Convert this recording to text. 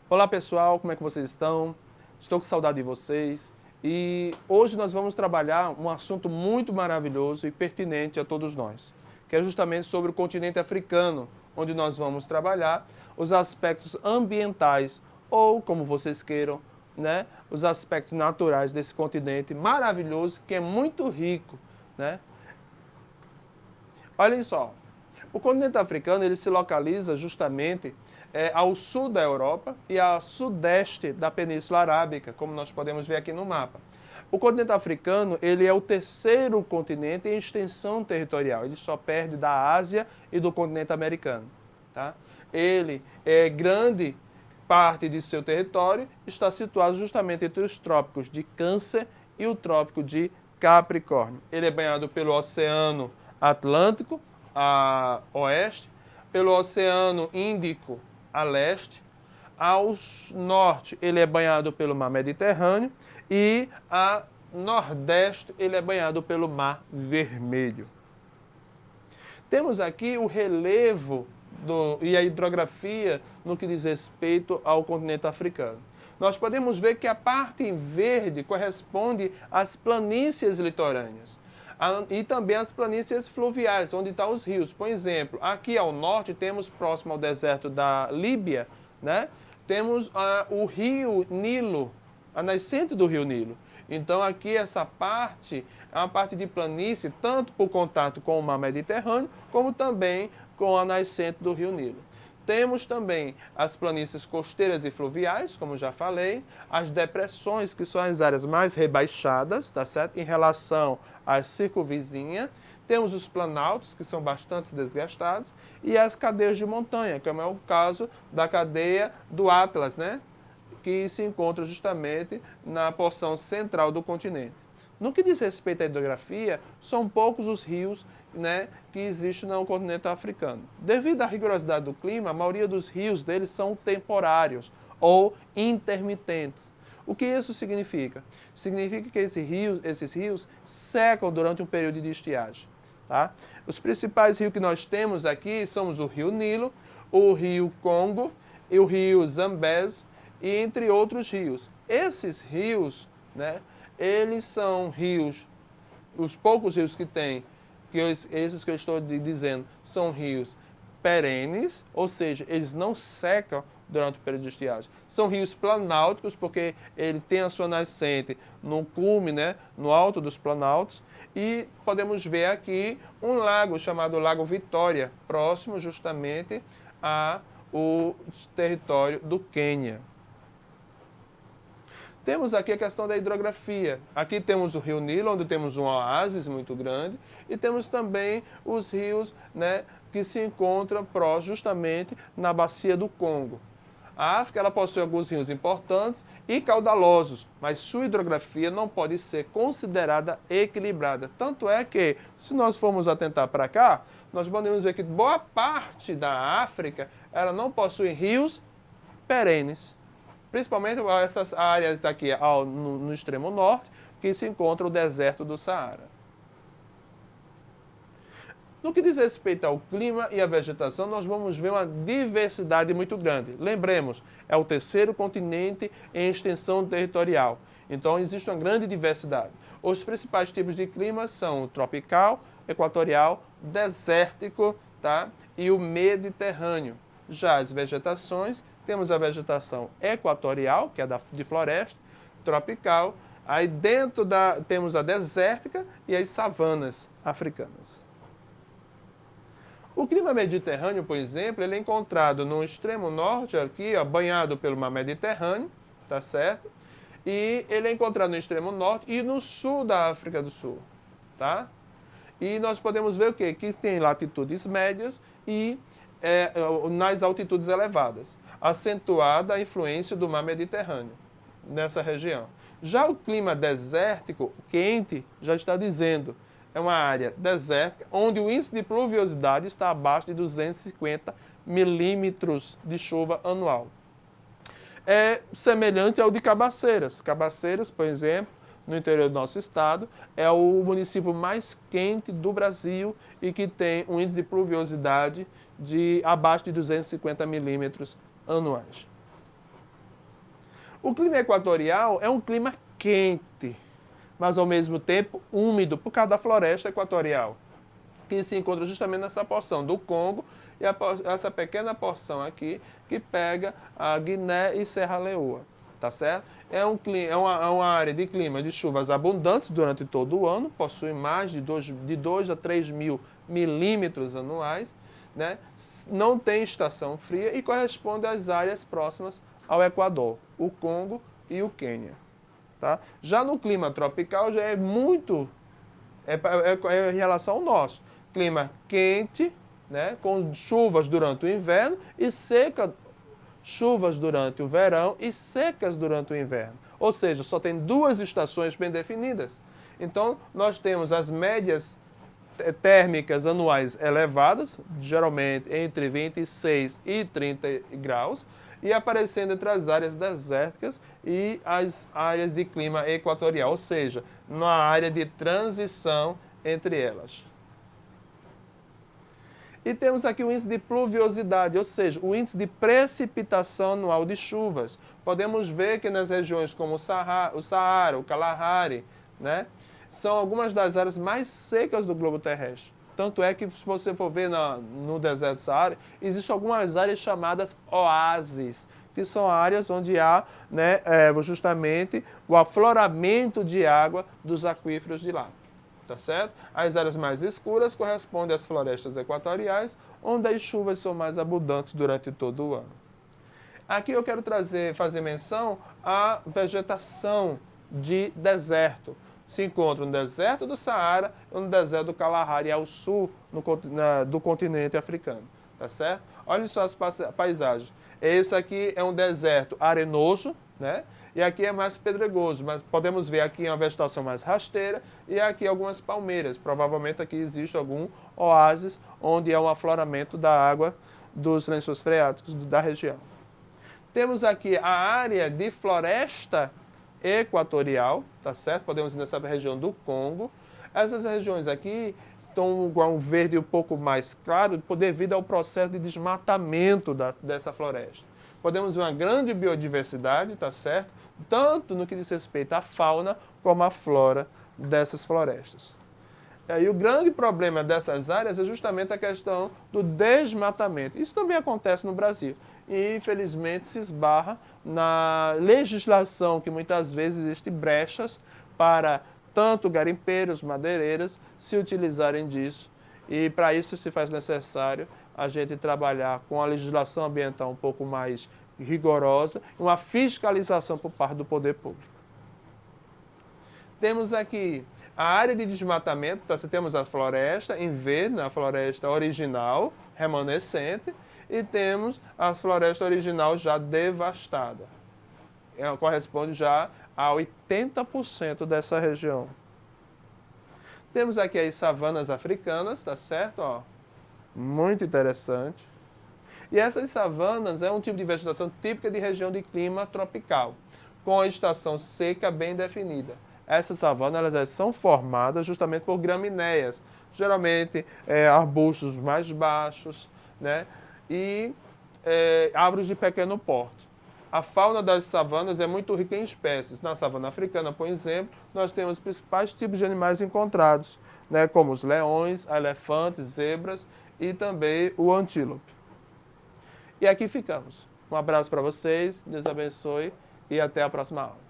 Olá pessoal, como é que vocês estão? Estou com saudade de vocês e hoje nós vamos trabalhar um assunto muito maravilhoso e pertinente a todos nós, que é justamente sobre o continente africano, onde nós vamos trabalhar os aspectos ambientais ou, como vocês queiram, né, os aspectos naturais desse continente maravilhoso que é muito rico, né? Olhem só, o continente africano ele se localiza justamente ao sul da Europa e a sudeste da Península Arábica, como nós podemos ver aqui no mapa. O continente africano ele é o terceiro continente em extensão territorial. Ele só perde da Ásia e do continente americano. Tá? Ele é grande parte de seu território está situado justamente entre os trópicos de Câncer e o trópico de Capricórnio. Ele é banhado pelo Oceano Atlântico a oeste, pelo Oceano Índico a leste, ao norte ele é banhado pelo Mar Mediterrâneo e a nordeste ele é banhado pelo Mar Vermelho. Temos aqui o relevo e a hidrografia no que diz respeito ao continente africano. Nós podemos ver que a parte em verde corresponde às planícies litorâneas e também às planícies fluviais, onde estão os rios. Por exemplo, aqui ao norte temos, próximo ao deserto da Líbia, né, temos o rio Nilo, a nascente do rio Nilo. Então aqui essa parte é uma parte de planície, tanto por contato com o mar Mediterrâneo, como também com a nascente do rio Nilo. Temos também as planícies costeiras e fluviais, como já falei, as depressões, que são as áreas mais rebaixadas, tá certo? Em relação à circunvizinha. Temos os planaltos, que são bastante desgastados, e as cadeias de montanha, como é o caso da cadeia do Atlas, né? Que se encontra justamente na porção central do continente. No que diz respeito à hidrografia, são poucos os rios, né, que existem no continente africano. Devido à rigorosidade do clima, a maioria dos rios deles são temporários ou intermitentes. O que isso significa? Significa que esses rios secam durante um período de estiagem. Tá? Os principais rios que nós temos aqui são o rio Nilo, o rio Congo e o rio Zambeze, e entre outros rios. Esses rios, né, eles são rios, os poucos rios que tem, esses que eu estou dizendo, são rios perenes, ou seja, eles não secam durante o período de estiagem. São rios planálticos, porque eles têm a sua nascente no cume, né, no alto dos planaltos, e podemos ver aqui um lago chamado Lago Vitória, próximo justamente ao território do Quênia. Temos aqui a questão da hidrografia. Aqui temos o rio Nilo, onde temos um oásis muito grande, e temos também os rios, né, que se encontram justamente na bacia do Congo. A África ela possui alguns rios importantes e caudalosos, mas sua hidrografia não pode ser considerada equilibrada. Tanto é que, se nós formos atentar para cá, nós podemos ver que boa parte da África ela não possui rios perenes. Principalmente essas áreas aqui no extremo norte, que se encontra o deserto do Saara. No que diz respeito ao clima e à vegetação, nós vamos ver uma diversidade muito grande. Lembremos, é o terceiro continente em extensão territorial. Então, existe uma grande diversidade. Os principais tipos de clima são o tropical, equatorial, desértico, tá? E o mediterrâneo. Já as vegetações, temos a vegetação equatorial, que é de floresta, tropical, aí dentro temos a desértica e as savanas africanas. O clima mediterrâneo, por exemplo, ele é encontrado no extremo norte aqui, ó, banhado pelo mar Mediterrâneo, tá certo? E ele é encontrado no extremo norte e no sul da África do Sul, tá? E nós podemos ver o quê? Que tem latitudes médias e nas altitudes elevadas, acentuada a influência do mar Mediterrâneo nessa região. Já o clima desértico, quente, já está dizendo, é uma área desértica, onde o índice de pluviosidade está abaixo de 250 milímetros de chuva anual. É semelhante ao de Cabaceiras. Cabaceiras, por exemplo, no interior do nosso estado, é o município mais quente do Brasil e que tem um índice de pluviosidade de abaixo de 250 milímetros anuais. O clima equatorial é um clima quente, mas ao mesmo tempo úmido, por causa da floresta equatorial, que se encontra justamente nessa porção do Congo e essa pequena porção aqui que pega a Guiné e Serra Leoa, tá certo? É uma área de clima de chuvas abundantes durante todo o ano, possui mais de 2 a 3 mil milímetros anuais, né? Não tem estação fria e corresponde às áreas próximas ao Equador, o Congo e o Quênia. Tá? Já no clima tropical já é muito em relação ao nosso. Clima quente, né, com chuvas durante o inverno e chuvas durante o verão e secas durante o inverno. Ou seja, só tem 2 estações bem definidas. Então, nós temos as médias térmicas anuais elevadas, geralmente entre 26 e 30 graus, e aparecendo entre as áreas desérticas e as áreas de clima equatorial, ou seja, na área de transição entre elas. E temos aqui o índice de pluviosidade, ou seja, o índice de precipitação anual de chuvas. Podemos ver que nas regiões como o Saara, o Kalahari, né, são algumas das áreas mais secas do globo terrestre. Tanto é que, se você for ver no deserto do Saara, existem algumas áreas chamadas oásis, que são áreas onde há, né, justamente o afloramento de água dos aquíferos de lá. Tá certo? As áreas mais escuras correspondem às florestas equatoriais, onde as chuvas são mais abundantes durante todo o ano. Aqui eu quero fazer menção à vegetação de deserto. Se encontra no deserto do Saara e no deserto do Kalahari, ao sul do continente africano. Tá certo? Olha só as paisagens. Esse aqui é um deserto arenoso, né? E aqui é mais pedregoso, mas podemos ver aqui uma vegetação mais rasteira e aqui algumas palmeiras. Provavelmente aqui existe algum oásis onde é um afloramento da água dos lençóis freáticos da região. Temos aqui a área de floresta equatorial, tá certo? Podemos ir nessa região do Congo. Essas regiões aqui estão com um verde um pouco mais claro devido ao processo de desmatamento dessa floresta. Podemos ver uma grande biodiversidade, tá certo? Tanto no que diz respeito à fauna como à flora dessas florestas. E o grande problema dessas áreas é justamente a questão do desmatamento. Isso também acontece no Brasil. E, infelizmente, se esbarra na legislação que muitas vezes existem brechas para tanto garimpeiros, madeireiros se utilizarem disso. E para isso se faz necessário a gente trabalhar com a legislação ambiental um pouco mais rigorosa, uma fiscalização por parte do poder público. Temos aqui a área de desmatamento, então, temos a floresta em verde, a floresta original, remanescente, e temos a floresta original já devastada. Corresponde já a 80% dessa região. Temos aqui as savanas africanas, tá certo? Ó, muito interessante. E essas savanas é um tipo de vegetação típica de região de clima tropical, com a estação seca bem definida. Essas savanas elas são formadas justamente por gramíneas, geralmente arbustos mais baixos, né? E árvores de pequeno porte. A fauna das savanas é muito rica em espécies. Na savana africana, por exemplo, nós temos os principais tipos de animais encontrados, né? Como os leões, elefantes, zebras e também o antílope. E aqui ficamos. Um abraço para vocês, Deus abençoe e até a próxima aula.